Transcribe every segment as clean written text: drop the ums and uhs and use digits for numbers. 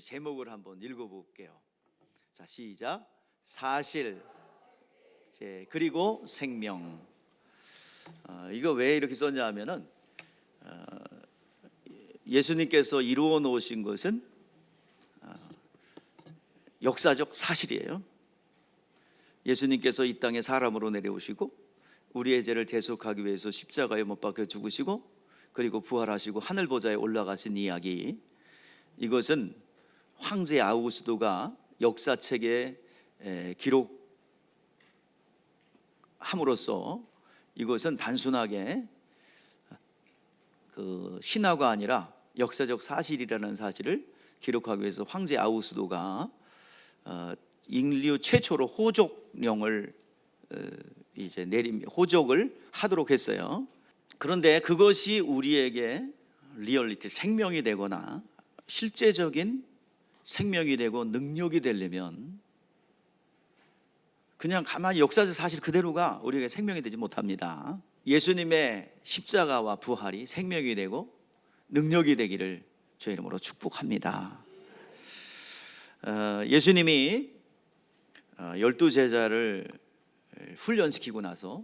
제목을 한번 읽어볼게요. 자, 시작. 사실, 그리고 생명. 이거 왜 이렇게 썼냐 하면은 예수님께서 이루어 놓으신 것은 역사적 사실이에요. 예수님께서 이 땅에 사람으로 내려오시고 우리의 죄를 대속하기 위해서 십자가에 못 박혀 죽으시고 그리고 부활하시고 하늘 보좌에 올라가신 이야기, 이것은 황제 아우구스도가 역사책에 기록함으로써 이것은 단순하게 그 신화가 아니라 역사적 사실이라는 사실을 기록하기 위해서 황제 아우구스도가 인류 최초로 호족령을 이제 호족을 하도록 했어요. 그런데 그것이 우리에게 리얼리티, 생명이 되거나 실제적인 생명이 되고 능력이 되려면 그냥 가만히 역사적 사실 그대로가 우리에게 생명이 되지 못합니다. 예수님의 십자가와 부활이 생명이 되고 능력이 되기를 주의 이름으로 축복합니다. 예수님이 12제자를 훈련시키고 나서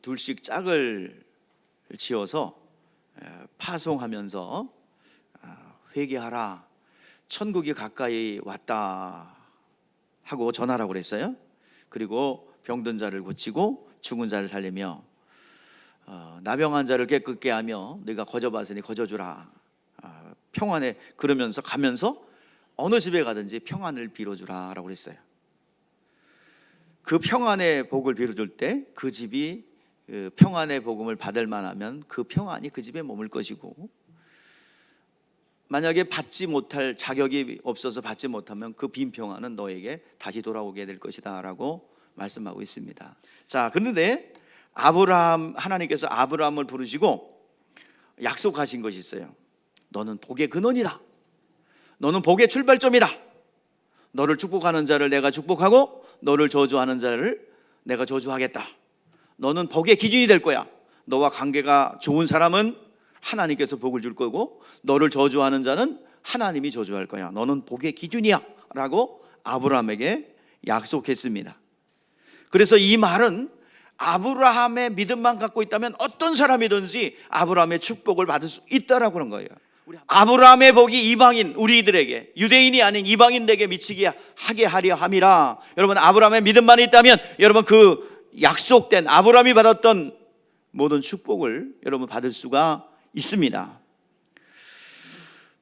둘씩 짝을 지어서 파송하면서 회개하라, 천국이 가까이 왔다 하고 전하라고 그랬어요. 그리고 병든 자를 고치고 죽은 자를 살리며 나병한 자를 깨끗게 하며 네가 거저받으니 거저주라, 평안에, 그러면서 가면서 어느 집에 가든지 평안을 빌어주라 라고 그랬어요. 그 평안의 복을 빌어줄 때 그 집이 평안의 복음을 받을 만하면 그 평안이 그 집에 머물 것이고, 만약에 받지 못할 자격이 없어서 받지 못하면 그 빈 평안은 너에게 다시 돌아오게 될 것이다 라고 말씀하고 있습니다. 자, 그런데 하나님께서 아브라함을 부르시고 약속하신 것이 있어요. 너는 복의 근원이다. 너는 복의 출발점이다. 너를 축복하는 자를 내가 축복하고 너를 저주하는 자를 내가 저주하겠다. 너는 복의 기준이 될 거야. 너와 관계가 좋은 사람은 하나님께서 복을 줄 거고 너를 저주하는 자는 하나님이 저주할 거야. 너는 복의 기준이야 라고 아브라함에게 약속했습니다. 그래서 이 말은 아브라함의 믿음만 갖고 있다면 어떤 사람이든지 아브라함의 축복을 받을 수 있다라고 하는 거예요. 아브라함의 복이 이방인, 우리들에게, 유대인이 아닌 이방인에게 미치게 하게 하려 함이라. 여러분, 아브라함의 믿음만 있다면 여러분 그 약속된 아브라함이 받았던 모든 축복을 여러분 받을 수가 있습니다.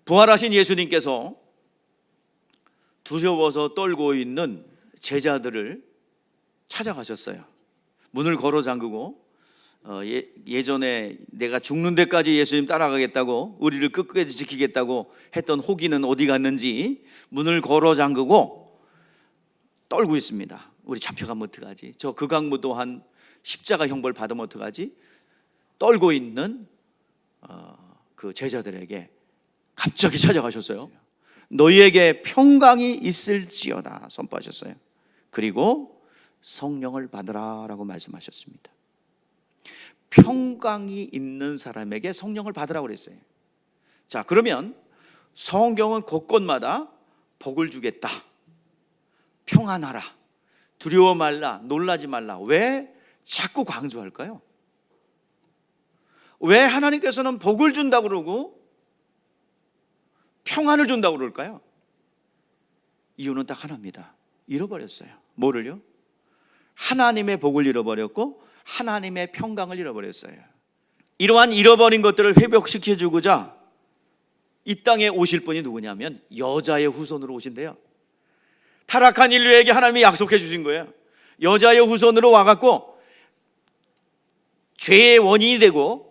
부활하신 예수님께서 두려워서 떨고 있는 제자들을 찾아가셨어요. 문을 걸어 잠그고 예전에 내가 죽는 데까지 예수님 따라가겠다고, 우리를 끝까지 지키겠다고 했던 호기는 어디 갔는지 문을 걸어 잠그고 떨고 있습니다. 우리 잡혀가면 어떡하지? 저 극악무 또한 십자가 형벌 받으면 어떡하지? 떨고 있는 그 제자들에게 갑자기 찾아가셨어요. 너희에게 평강이 있을지어다 선포하셨어요. 그리고 성령을 받으라 라고 말씀하셨습니다. 평강이 있는 사람에게 성령을 받으라고 그랬어요. 자, 그러면 성경은 곳곳마다 복을 주겠다, 평안하라, 두려워 말라, 놀라지 말라, 왜 자꾸 강조할까요? 왜 하나님께서는 복을 준다고 그러고 평안을 준다고 그럴까요? 이유는 딱 하나입니다. 잃어버렸어요. 뭐를요? 하나님의 복을 잃어버렸고 하나님의 평강을 잃어버렸어요. 이러한 잃어버린 것들을 회복시켜주고자 이 땅에 오실 분이 누구냐면 여자의 후손으로 오신대요. 타락한 인류에게 하나님이 약속해 주신 거예요. 여자의 후손으로 와갖고 죄의 원인이 되고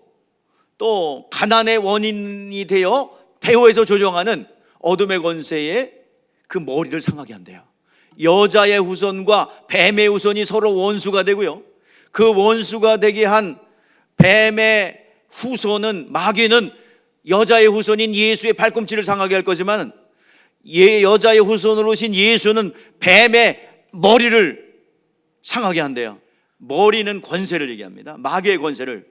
또 가난의 원인이 되어 배후에서 조종하는 어둠의 권세의 그 머리를 상하게 한대요. 여자의 후손과 뱀의 후손이 서로 원수가 되고요, 그 원수가 되게 한 뱀의 후손은, 마귀는 여자의 후손인 예수의 발꿈치를 상하게 할 거지만 여자의 후손으로 오신 예수는 뱀의 머리를 상하게 한대요. 머리는 권세를 얘기합니다. 마귀의 권세를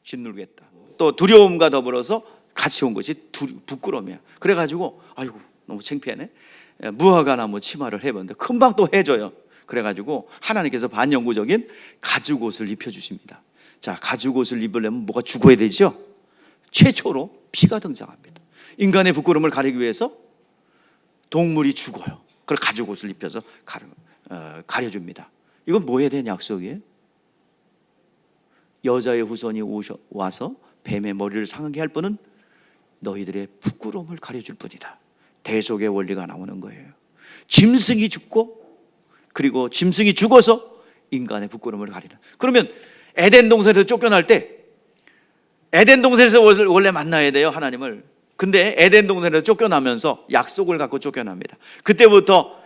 짓누르겠다. 또 두려움과 더불어서 같이 온 것이 부끄러움이야. 그래가지고 아이고 너무 창피하네. 무화과 나무 치마를 해봤는데 금방 또 해져요. 그래가지고 하나님께서 반영구적인 가죽옷을 입혀주십니다. 자, 가죽옷을 입으려면 뭐가 죽어야 되죠? 최초로 피가 등장합니다. 인간의 부끄러움을 가리기 위해서 동물이 죽어요. 그걸 가죽옷을 입혀서 가려줍니다. 이건 뭐에 대한 약속이에요? 여자의 후손이 와서 뱀의 머리를 상하게 할 뿐은 너희들의 부끄러움을 가려줄 뿐이다. 대속의 원리가 나오는 거예요. 짐승이 죽고, 그리고 짐승이 죽어서 인간의 부끄러움을 가리는. 그러면 에덴 동산에서 쫓겨날 때, 에덴 동산에서 원래 만나야 돼요, 하나님을. 근데 에덴 동산에서 쫓겨나면서 약속을 갖고 쫓겨납니다. 그때부터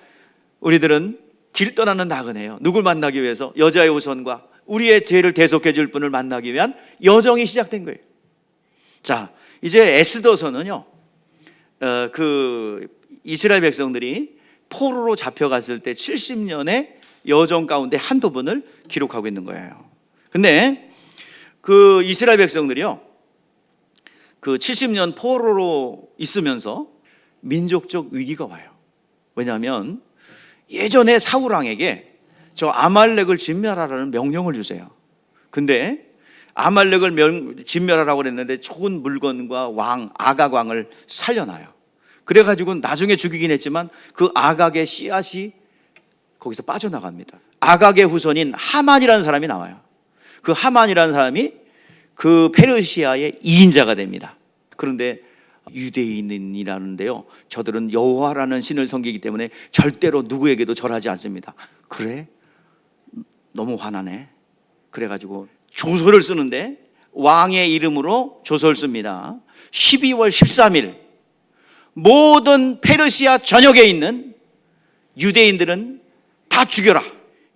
우리들은 길 떠나는 나그네예요. 누굴 만나기 위해서? 여자의 후손과 우리의 죄를 대속해 줄 분을 만나기 위한 여정이 시작된 거예요. 자, 이제 에스더서는요, 그 이스라엘 백성들이 포로로 잡혀갔을 때 70년의 여정 가운데 한 부분을 기록하고 있는 거예요. 근데 그 이스라엘 백성들이요, 그 70년 포로로 있으면서 민족적 위기가 와요. 왜냐하면 예전에 사울 왕에게 저 아말렉을 진멸하라는 명령을 주세요. 근데 아말렉을 진멸하라고 그랬는데 좋은 물건과 아각 왕을 살려놔요. 그래가지고 나중에 죽이긴 했지만 그 아각의 씨앗이 거기서 빠져나갑니다. 아각의 후손인 하만이라는 사람이 나와요. 그 하만이라는 사람이 그 페르시아의 2인자가 됩니다. 그런데 유대인이라는데요, 저들은 여호와라는 신을 섬기기 때문에 절대로 누구에게도 절하지 않습니다. 그래? 너무 화나네. 그래가지고 조서를 쓰는데 왕의 이름으로 조서를 씁니다. 12월 13일 모든 페르시아 전역에 있는 유대인들은 다 죽여라.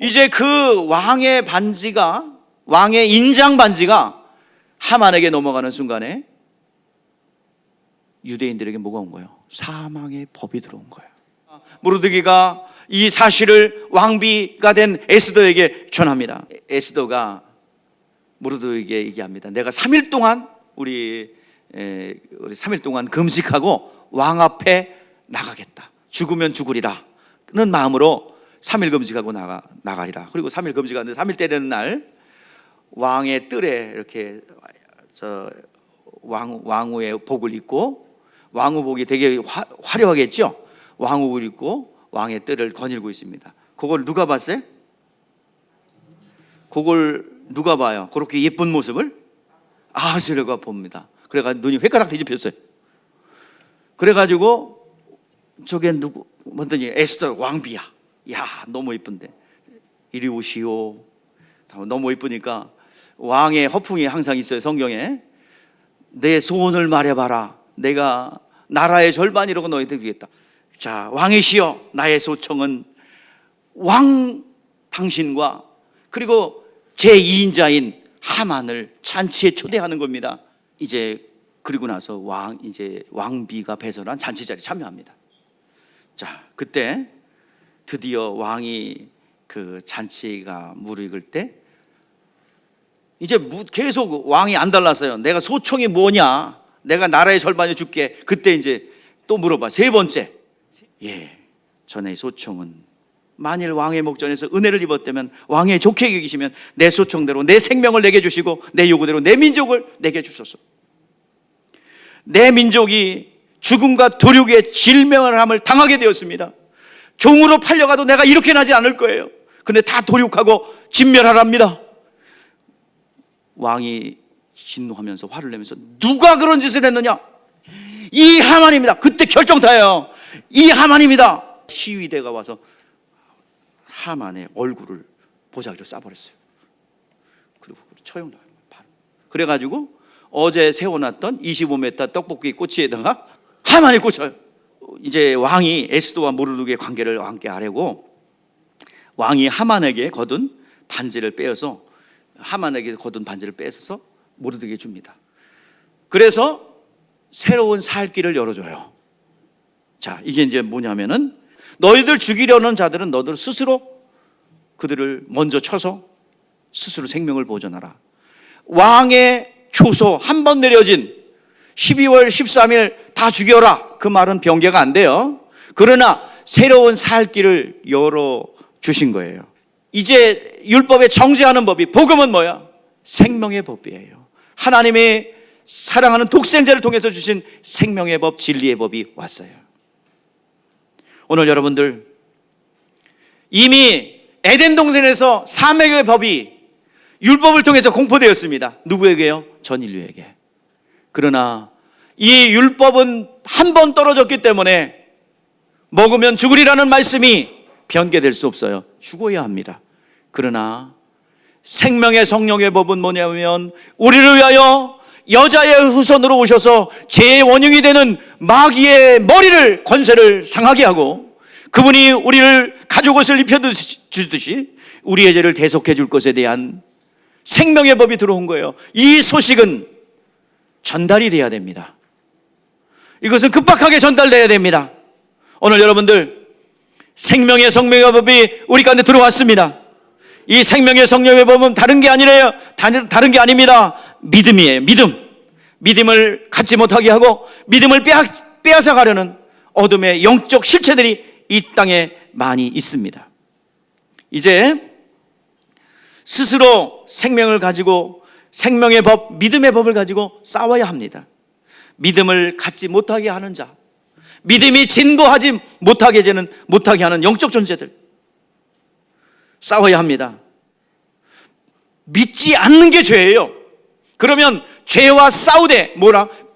이제 그 왕의 반지가, 왕의 인장 반지가 하만에게 넘어가는 순간에 유대인들에게 뭐가 온 거예요? 사망의 법이 들어온 거예요. 모르드게가 이 사실을 왕비가 된 에스더에게 전합니다. 에스더가 모르드게에게 얘기합니다. 내가 3일 동안 우리 3일 동안 금식하고 왕 앞에 나가겠다. 죽으면 죽으리라는 마음으로 3일 금식하고 나가리라. 그리고 3일 금식하는데 3일 때 되는 날 왕의 뜰에 이렇게 왕후의 복을 입고, 왕후복이 되게 화려하겠죠. 왕후복을 입고 왕의 뜰을 거닐고 있습니다. 그걸 누가 봤어요? 그걸 누가 봐요? 그렇게 예쁜 모습을 아하스가 봅니다. 그래가지고 눈이 횟가닥 뒤집혔어요. 그래가지고 저게 누구? 뭐더니 에스더 왕비야. 야, 너무 예쁜데 이리 오시오. 너무 예쁘니까 왕의 허풍이 항상 있어요, 성경에. 내 소원을 말해봐라. 내가 나라의 절반이라고 너희한테 주겠다. 자, 왕이시여, 나의 소청은 왕 당신과 그리고 제2인자인 하만을 잔치에 초대하는 겁니다. 이제 그리고 나서 왕비가 배설한 잔치 자리에 참여합니다. 자, 그때 드디어 왕이 그 잔치가 무르익을 때 이제 계속 왕이 안 달랐어요. 내가 소청이 뭐냐? 내가 나라의 절반을 줄게. 그때 이제 또 물어봐. 세 번째. 예, 전에 소청은 만일 왕의 목전에서 은혜를 입었다면 왕의 좋게 여기시면 내 소청대로 내 생명을 내게 주시고 내 요구대로 내 민족을 내게 주소서. 내 민족이 죽음과 도륙의 질명함을 당하게 되었습니다. 종으로 팔려가도 내가 이렇게 나지 않을 거예요. 근데 다 도륙하고 진멸하랍니다. 왕이 진노하면서 화를 내면서 누가 그런 짓을 했느냐? 이 하만입니다. 그때 결정타예요. 이 하만입니다. 시위대가 와서 하만의 얼굴을 보자기로 쏴버렸어요. 그리고 처형당한 거예요. 그래가지고 어제 세워놨던 25m 떡볶이 꼬치에다가 하만이 꽂혀요. 이제 왕이 에스더와 모르드게의 관계를 함께 아뢰고 왕이 하만에게 거둔 반지를 빼어서 모르드게에게 줍니다. 그래서 새로운 살 길을 열어줘요. 자, 이게 이제 뭐냐면은 너희들 죽이려는 자들은 너들 스스로 그들을 먼저 쳐서 스스로 생명을 보존하라. 왕의 초소 한 번 내려진 12월 13일 다 죽여라, 그 말은 변개가 안 돼요. 그러나 새로운 살 길을 열어주신 거예요. 이제 율법에 정죄하는 법이, 복음은 뭐야? 생명의 법이에요. 하나님이 사랑하는 독생자를 통해서 주신 생명의 법, 진리의 법이 왔어요. 오늘 여러분들, 이미 에덴 동산에서 사명의 법이 율법을 통해서 공포되었습니다. 누구에게요? 전 인류에게. 그러나 이 율법은 한 번 떨어졌기 때문에 먹으면 죽으리라는 말씀이 변개될 수 없어요. 죽어야 합니다. 그러나 생명의 성령의 법은 뭐냐면, 우리를 위하여 여자의 후손으로 오셔서 죄의 원흉이 되는 마귀의 머리를, 권세를 상하게 하고, 그분이 우리를 가죽옷을 입혀주듯이 우리의 죄를 대속해 줄 것에 대한 생명의 법이 들어온 거예요. 이 소식은 전달이 돼야 됩니다. 이것은 급박하게 전달돼야 됩니다. 오늘 여러분들, 생명의 성령의 법이 우리 가운데 들어왔습니다. 이 생명의 성령의 법은 다른 게 아니래요. 다른 게 아닙니다. 믿음이에요. 믿음을 갖지 못하게 하고 믿음을 빼앗아 가려는 어둠의 영적 실체들이 이 땅에 많이 있습니다. 이제 스스로 생명을 가지고, 생명의 법, 믿음의 법을 가지고 싸워야 합니다. 믿음을 갖지 못하게 하는 자, 믿음이 진보하지 못하게 하는 영적 존재들, 싸워야 합니다. 믿지 않는 게 죄예요. 그러면 죄와 싸우되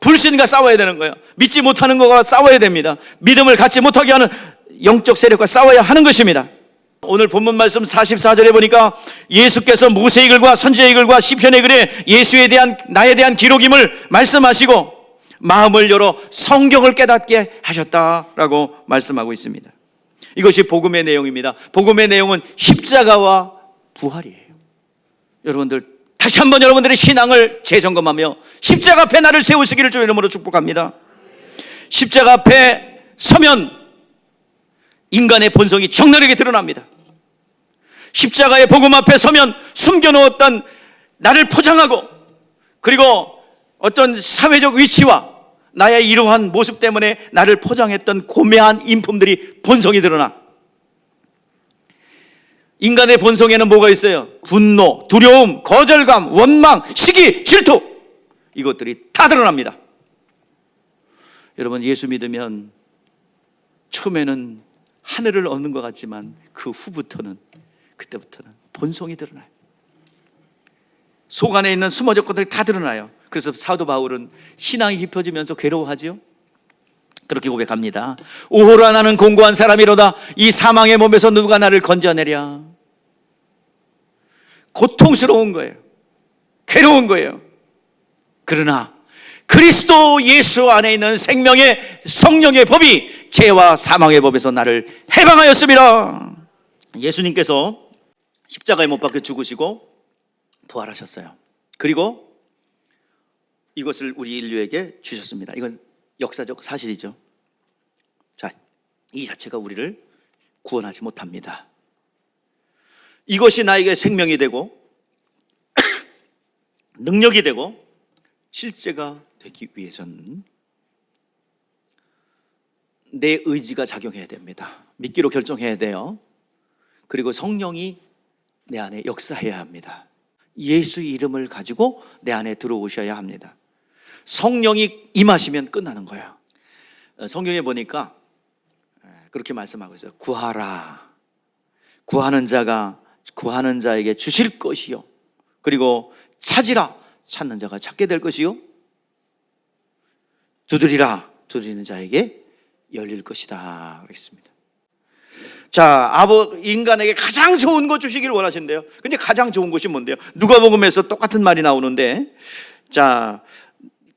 불신과 싸워야 되는 거예요. 믿지 못하는 것과 싸워야 됩니다. 믿음을 갖지 못하게 하는 영적 세력과 싸워야 하는 것입니다. 오늘 본문 말씀 44절에 보니까 예수께서 모세의 글과 선지자의 글과 시편의 글에 나에 대한 기록임을 말씀하시고 마음을 열어 성경을 깨닫게 하셨다라고 말씀하고 있습니다. 이것이 복음의 내용입니다. 복음의 내용은 십자가와 부활이에요. 여러분들, 다시 한번 여러분들의 신앙을 재점검하며 십자가 앞에 나를 세우시기를 주의 이름으로 축복합니다. 십자가 앞에 서면 인간의 본성이 적나라하게 드러납니다. 십자가의 복음 앞에 서면 숨겨놓았던 나를 포장하고, 그리고 어떤 사회적 위치와 나의 이러한 모습 때문에 나를 포장했던 고매한 인품들이, 본성이 드러나. 인간의 본성에는 뭐가 있어요? 분노, 두려움, 거절감, 원망, 시기, 질투, 이것들이 다 드러납니다. 여러분, 예수 믿으면 처음에는 하늘을 얻는 것 같지만 그때부터는 본성이 드러나요. 속 안에 있는 숨어진 것들이 다 드러나요. 그래서 사도 바울은 신앙이 깊어지면서 괴로워하지요. 그렇게 고백합니다. 오호라, 나는 공고한 사람이로다. 이 사망의 몸에서 누가 나를 건져내랴. 고통스러운 거예요. 괴로운 거예요. 그러나 그리스도 예수 안에 있는 생명의 성령의 법이 죄와 사망의 법에서 나를 해방하였습니다. 예수님께서 십자가에 못 박혀 죽으시고 부활하셨어요. 그리고 이것을 우리 인류에게 주셨습니다. 이건 역사적 사실이죠. 자, 이 자체가 우리를 구원하지 못합니다. 이것이 나에게 생명이 되고 능력이 되고 실제가 되기 위해서는 내 의지가 작용해야 됩니다. 믿기로 결정해야 돼요. 그리고 성령이 내 안에 역사해야 합니다. 예수의 이름을 가지고 내 안에 들어오셔야 합니다. 성령이 임하시면 끝나는 거예요. 성경에 보니까 그렇게 말씀하고 있어요. 구하라. 구하는 자가 구하는 자에게 주실 것이요. 그리고 찾으라. 찾는 자가 찾게 될 것이요. 두드리라. 두드리는 자에게 열릴 것이다. 그랬습니다. 자, 인간에게 가장 좋은 것 주시기를 원하신대요. 근데 가장 좋은 것이 뭔데요? 누가복음에서 똑같은 말이 나오는데, 자,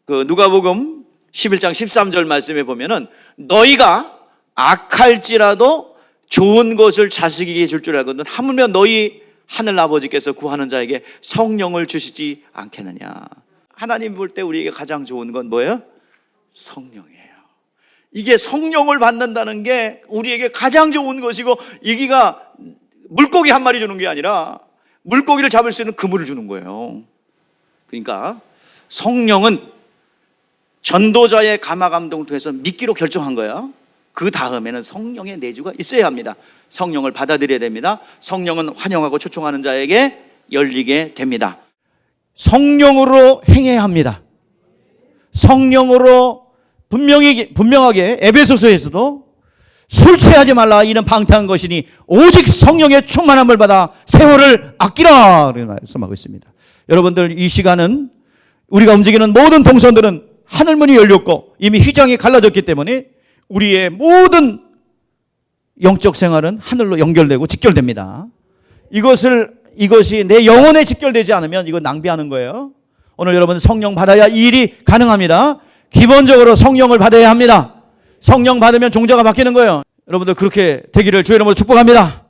그 누가복음 11장 13절 말씀에 보면은 너희가 악할지라도 좋은 것을 자식에게 줄 줄 알거든 하물며 너희 하늘 아버지께서 구하는 자에게 성령을 주시지 않겠느냐. 하나님 볼 때 우리에게 가장 좋은 건 뭐예요? 성령이에요. 이게 성령을 받는다는 게 우리에게 가장 좋은 것이고, 여기가 물고기 한 마리 주는 게 아니라 물고기를 잡을 수 있는 그물을 주는 거예요. 그러니까 성령은 전도자의 감화 감동을 통해서 믿기로 결정한 거예요. 그 다음에는 성령의 내주가 있어야 합니다. 성령을 받아들여야 됩니다. 성령은 환영하고 초청하는 자에게 열리게 됩니다. 성령으로 행해야 합니다. 성령으로 분명하게 에베소서에서도 술 취하지 말라 이는 방탕한 것이니 오직 성령의 충만함을 받아 세월을 아끼라 말씀하고 있습니다. 여러분들, 이 시간은 우리가 움직이는 모든 동선들은 하늘문이 열렸고 이미 휘장이 갈라졌기 때문에 우리의 모든 영적 생활은 하늘로 연결되고 직결됩니다. 이것이 내 영혼에 직결되지 않으면 이거 낭비하는 거예요. 오늘 여러분 성령 받아야 이 일이 가능합니다. 기본적으로 성령을 받아야 합니다. 성령 받으면 종자가 바뀌는 거예요. 여러분들 그렇게 되기를 주의 이름으로 축복합니다.